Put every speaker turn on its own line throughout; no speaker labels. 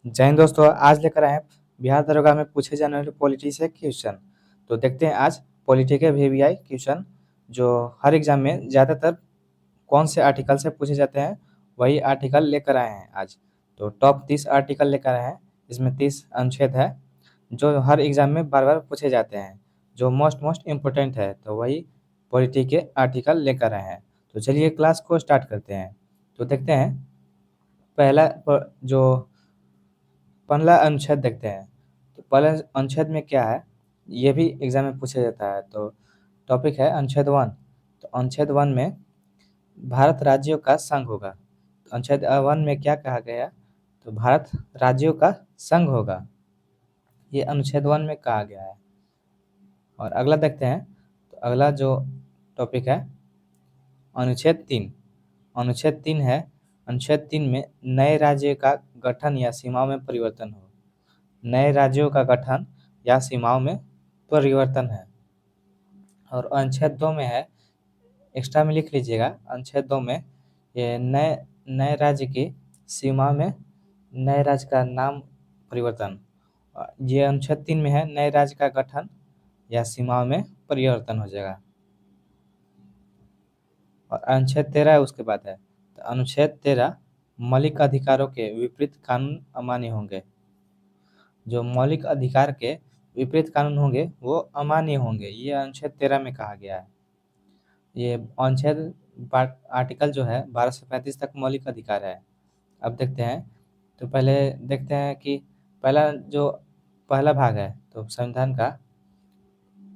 जय हिंद दोस्तों, आज लेकर आए हैं बिहार दरोगा में पूछे जाने वाले पॉलिटी से क्वेश्चन। तो देखते हैं आज पॉलिटी के वीवीआई क्वेश्चन जो हर एग्जाम में ज़्यादातर कौन से आर्टिकल से पूछे जाते हैं, वही आर्टिकल लेकर आए हैं आज। तो टॉप 30 आर्टिकल लेकर आए हैं। इसमें 30 अनुच्छेद है जो हर एग्जाम में बार बार पूछे जाते हैं, जो मोस्ट मोस्ट इम्पोर्टेंट है। तो वही पॉलिटी के आर्टिकल लेकर आए हैं। तो चलिए क्लास को स्टार्ट करते हैं। तो देखते हैं पहला जो पहला अनुच्छेद देखते हैं। तो पहले अनुच्छेद में क्या है, ये भी एग्जाम में पूछा जाता है। तो टॉपिक है अनुच्छेद 1। तो अनुच्छेद 1 में भारत राज्यों का संघ होगा। तो अनुच्छेद 1 में क्या कहा गया, तो भारत राज्यों का संघ होगा, ये अनुच्छेद 1 में कहा गया है। और अगला देखते हैं। तो अगला जो टॉपिक है अनुच्छेद 3। अनुच्छेद 3 है, अनुच्छेद 3 में नए राज्य का गठन या सीमाओं में परिवर्तन हो। नए राज्यों का गठन या सीमाओं में परिवर्तन है। और अनुच्छेद 2 में है, एक्स्ट्रा में लिख लीजिएगा, अनुच्छेद 2 में ये नए नए राज्य की सीमा में नए राज्य का नाम परिवर्तन। ये अनुच्छेद 3 में है, नए राज्य का गठन या सीमाओं में परिवर्तन हो जाएगा। और अनुच्छेद 13 उसके बाद है। तो अनुच्छेद 13 मौलिक अधिकारों के विपरीत कानून अमान्य होंगे। जो मौलिक अधिकार के विपरीत कानून होंगे वो अमान्य होंगे, ये अनुच्छेद 13 में कहा गया है। ये अनुच्छेद आर्टिकल जो है 12 से 35 तक मौलिक अधिकार है। अब देखते हैं। तो पहले देखते हैं कि पहला भाग है, तो संविधान का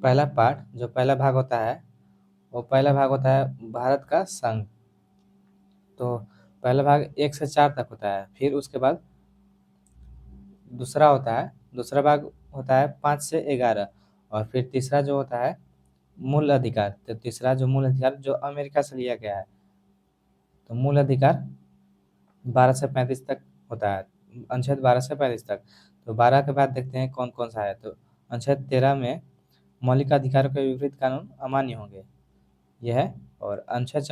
पहला पार्ट, जो पहला भाग होता है वो पहला भाग होता है भारत का संघ। तो पहला भाग 1 से 4 तक होता है। फिर उसके बाद दूसरा भाग होता है 5 से 11। और फिर तीसरा जो होता है मूल अधिकार। तो तीसरा जो मूल अधिकार जो अमेरिका से लिया गया है, तो मूल अधिकार 12 से 35 तक होता है, अनुच्छेद 12 से 35 तक। तो 12 के बाद देखते हैं कौन कौन सा है। तो अनुच्छेद 13 में मौलिक अधिकारों के विपरीत कानून अमान्य होंगे, यह है। और अनुच्छेद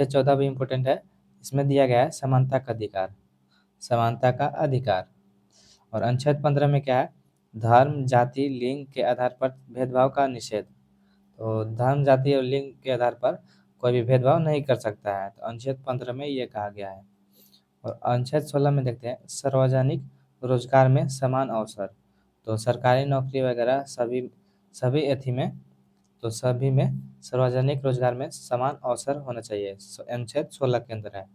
14 भी इम्पोर्टेंट है। इसमें दिया गया है समानता का अधिकार। और अनुच्छेद 15 में क्या है, धर्म, जाति, लिंग के आधार पर भेदभाव का निषेध। तो धर्म, जाति और लिंग के आधार पर कोई भी भेदभाव नहीं कर सकता है। तो अनुच्छेद 15 में ये कहा गया है। और अनुच्छेद 16 में देखते हैं, सार्वजनिक रोजगार में समान अवसर। तो सरकारी नौकरी वगैरह सभी एथी में, तो सभी में सार्वजनिक रोजगार में समान अवसर होना चाहिए, अनुच्छेद 16 के अंदर है।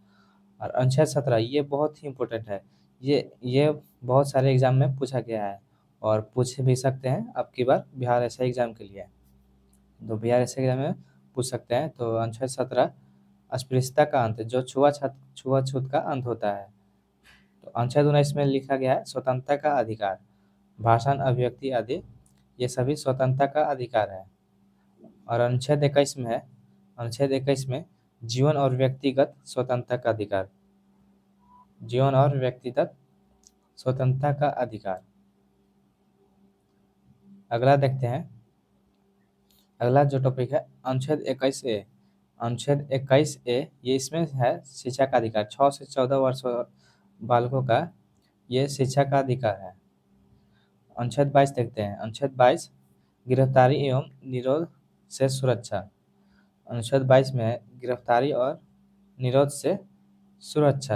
और अनुच्छेद 17 ये बहुत ही इम्पोर्टेंट है। ये बहुत सारे एग्जाम में पूछा गया है और पूछ भी सकते हैं अब की बार बिहार ऐसे एग्जाम के लिए। तो बिहार ऐसे एग्जाम में पूछ सकते हैं। तो अनुच्छेद 17 अस्पृश्यता का अंत, जो छुआछूत का अंत होता है। तो अनुच्छेद 19 में लिखा गया है स्वतंत्रता का अधिकार, भाषण, अभिव्यक्ति आदि, ये सभी स्वतंत्रता का अधिकार है। और अनुच्छेद 21 में जीवन और व्यक्तिगत स्वतंत्रता का अधिकार, जीवन और व्यक्तिगत स्वतंत्रता का अधिकार। अगला देखते हैं। अगला जो टॉपिक है अनुच्छेद 21A। अनुच्छेद 21A ये इसमें है शिक्षा का अधिकार, 6 से 14 वर्ष बालकों का ये शिक्षा का अधिकार है। अनुच्छेद 22 देखते हैं। अनुच्छेद 22 गिरफ्तारी एवं निरोध से सुरक्षा। अनुच्छेद 22 में है गिरफ्तारी और निरोध से सुरक्षा।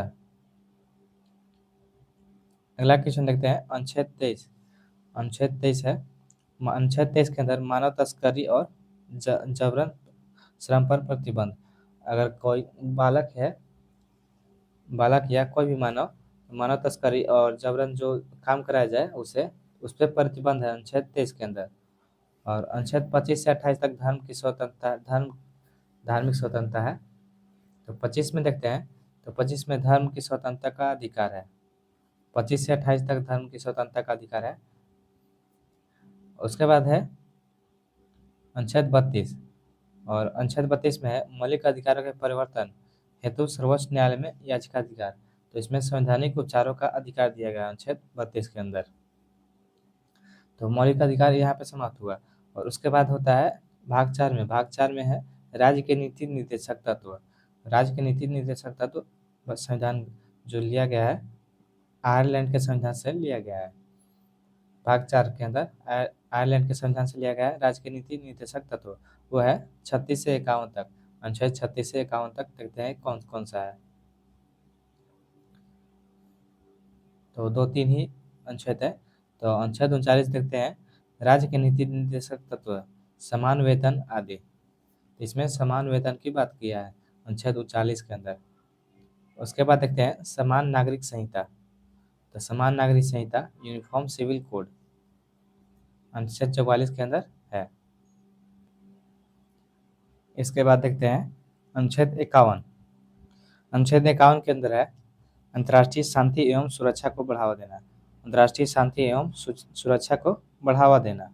अगला क्वेश्चन देखते हैं अनुच्छेद 23। अनुच्छेद 23 है, अनुच्छेद 23 के अंदर मानव तस्करी और जबरन श्रम पर प्रतिबंध। अगर कोई बालक या कोई भी मानव तस्करी और जबरन जो काम कराया जाए उस पर प्रतिबंध है अनुच्छेद 23 के अंदर। और अनुच्छेद 25 से 28 तक धार्मिक स्वतंत्रता है। तो 25 में देखते हैं। तो 25 में धर्म की स्वतंत्रता का अधिकार है। 25 से 28 तक धर्म की स्वतंत्रता का अधिकार है। उसके बाद है अनुच्छेद 32। और अनुच्छेद 32 में है मौलिक अधिकारों के परिवर्तन हेतु सर्वोच्च न्यायालय में याचिका अधिकार। तो इसमें संवैधानिक उपचारों का अधिकार दिया गया अनुच्छेद 32 के अंदर। तो मौलिक अधिकार यहाँ पे समाप्त हुआ। और उसके बाद होता है भाग 4 में है राज्य के नीति निर्देशक तत्व। राज्य के नीति निर्देशक तत्व संविधान जो लिया गया है आयरलैंड के संविधान से लिया गया है। भाग 4 के अंदर आयरलैंड के संविधान से लिया गया है राज्य के नीति निर्देशक तत्व, वो है 36 से 51 तक। अनुच्छेद 36 से 51 तक देखते हैं कौन कौन सा है। तो 2-3 ही अनुच्छेद है। तो अनुच्छेद 39 देखते हैं, राज्य के नीति निर्देशक तत्व समान वेतन आदि। इसमें समान वेतन की बात किया है अनुच्छेद 39 के अंदर। उसके बाद देखते हैं समान नागरिक संहिता। तो समान नागरिक संहिता यूनिफॉर्म सिविल कोड अनुच्छेद 44 के अंदर है। इसके बाद देखते हैं अनुच्छेद 51। अनुच्छेद 51 के अंदर है अंतर्राष्ट्रीय शांति एवं सुरक्षा को बढ़ावा देना। अंतर्राष्ट्रीय शांति एवं सुरक्षा को बढ़ावा देना।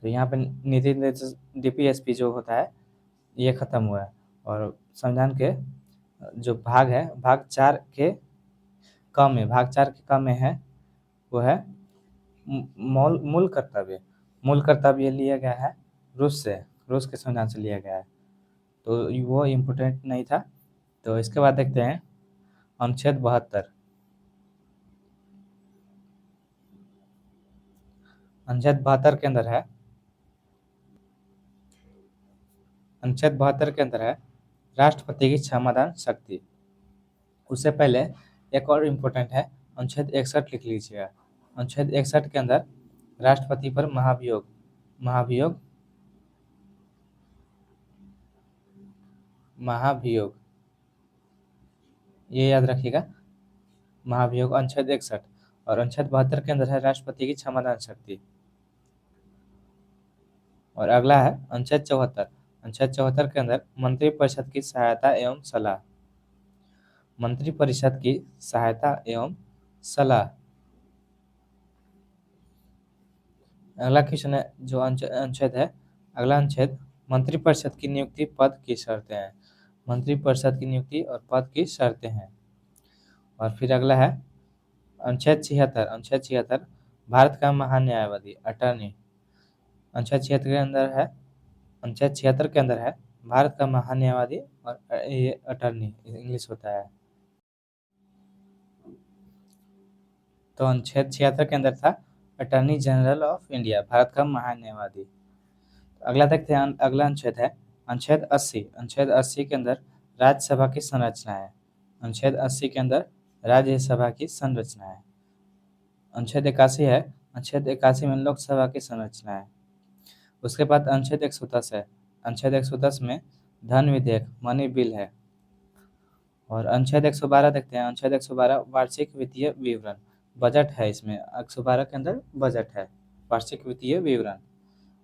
तो यहाँ पे नीति निर्देशक डीपीएसपी जो होता है ये खत्म हुआ है। और संविधान के जो भाग है भाग 4 के क में, भाग 4 के क में है वो है मूल कर्तव्य। मूल कर्तव्य लिया गया है रूस के संविधान से लिया गया है, तो वो इम्पोर्टेंट नहीं था। तो इसके बाद देखते हैं अनुच्छेद 72। अनुच्छेद 72 के अंदर है अनुच्छेद 72 के अंदर है राष्ट्रपति की क्षमादान शक्ति। उससे पहले एक और इम्पोर्टेंट है अनुच्छेद 61 लिख लीजिएगा। अनुच्छेद 61 के अंदर राष्ट्रपति पर महाभियोग ये याद रखिएगा, महाभियोग अनुच्छेद 61। और अनुच्छेद 72 के अंदर है राष्ट्रपति की क्षमादान शक्ति। और अगला है अनुच्छेद 74। अनुच्छेद 74 के अंदर मंत्रिपरिषद की सहायता एवं सलाह। मंत्रिपरिषद की सहायता एवं सलाह। अगला क्वेश्चन है जो अनुच्छेद है, अगला अनुच्छेद मंत्रिपरिषद की नियुक्ति पद की शर्तें हैं। मंत्रिपरिषद की नियुक्ति और पद की शर्तें हैं। और फिर अगला है अनुच्छेद 76। अनुच्छेद 76 भारत का महान्यायवादी अटर्नी। अनुच्छेद 76 के अंदर है अनुच्छेद 76 के अंदर है भारत का महान्यायवादी और ये अटर्नी इंग्लिश होता है। तो अनुच्छेद 76 के अंदर था attorney general of India, Bharat का महान्यायवादी। अगला देखते हैं, अगला अनुच्छेद है अनुच्छेद 80। अनुच्छेद 80 के अंदर राज्यसभा की संरचना है। अनुच्छेद 80 के अंदर राज्यसभा की संरचना है। अनुच्छेद 81 है, अनुच्छेद 81 में लोकसभा की संरचना है। उसके बाद अनुच्छेद 110 है। अनुच्छेद 110 में धन विधेयक मनी बिल है। और अनुच्छेद 112 देखते हैं। अनुच्छेद 112 वार्षिक वित्तीय विवरण बजट है। इसमें 112 के अंदर बजट है, वार्षिक वित्तीय विवरण।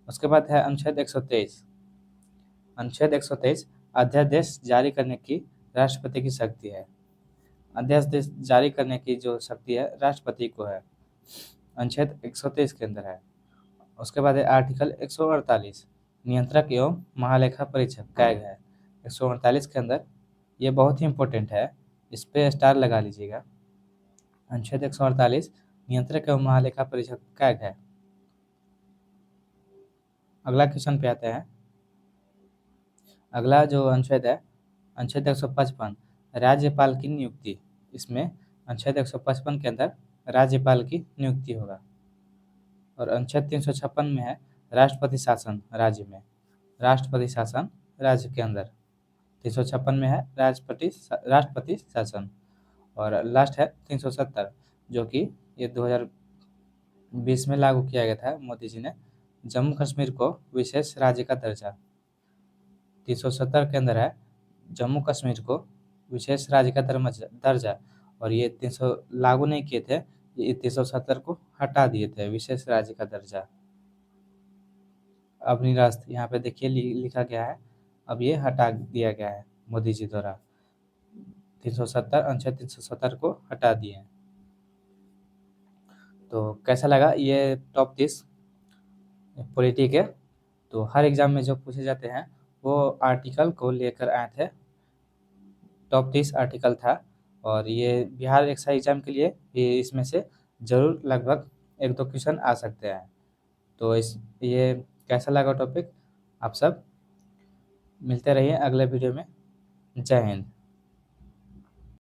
उसके बाद है अनुच्छेद 123। अनुच्छेद 123 अध्यादेश जारी करने की राष्ट्रपति की शक्ति है। अध्यादेश जारी करने की जो शक्ति है राष्ट्रपति को है, अनुच्छेद 123 के अंदर है। उसके बाद है आर्टिकल 148 नियंत्रक एवं महालेखा परीक्षक कैग है। 148 के अंदर ये बहुत ही इम्पोर्टेंट है, इस पे स्टार लगा लीजिएगा। अनुच्छेद 148 नियंत्रक एवं महालेखा परीक्षक कैग है। अगला क्वेश्चन पे आते हैं। अगला जो अनुच्छेद है अनुच्छेद 155 राज्यपाल की नियुक्ति। इसमें अनुच्छेद 155 के अंदर राज्यपाल की नियुक्ति होगा। और अनुच्छेद 356 में है राष्ट्रपति शासन राज्य में, राष्ट्रपति शासन राज्य के अंदर 356 में है राष्ट्रपति शासन। और लास्ट है 370 जो कि ये 2020 में लागू किया गया था मोदी जी ने, जम्मू कश्मीर को विशेष राज्य का दर्जा। 370 के अंदर है जम्मू कश्मीर को विशेष राज्य का दर्जा। और ये 300 लागू नहीं किए थे, ये 370 को हटा दिए थे विशेष राज्य का दर्जा। अब निरस्त यहाँ पे देखिए लिखा गया है, अब ये हटा दिया गया है मोदी जी द्वारा। 370 अनुच्छेद 370 को हटा दिए। तो कैसा लगा ये टॉप 30 पॉलिटी के। तो हर एग्जाम में जो पूछे जाते हैं वो आर्टिकल को लेकर आए थे, टॉप 30 आर्टिकल था। और ये बिहार एक्साइज एग्जाम के लिए ये इसमें से जरूर लगभग 1-2 क्वेश्चन आ सकते हैं। तो ये कैसा लगा टॉपिक, आप सब मिलते रहिए अगले वीडियो में। जय हिंद।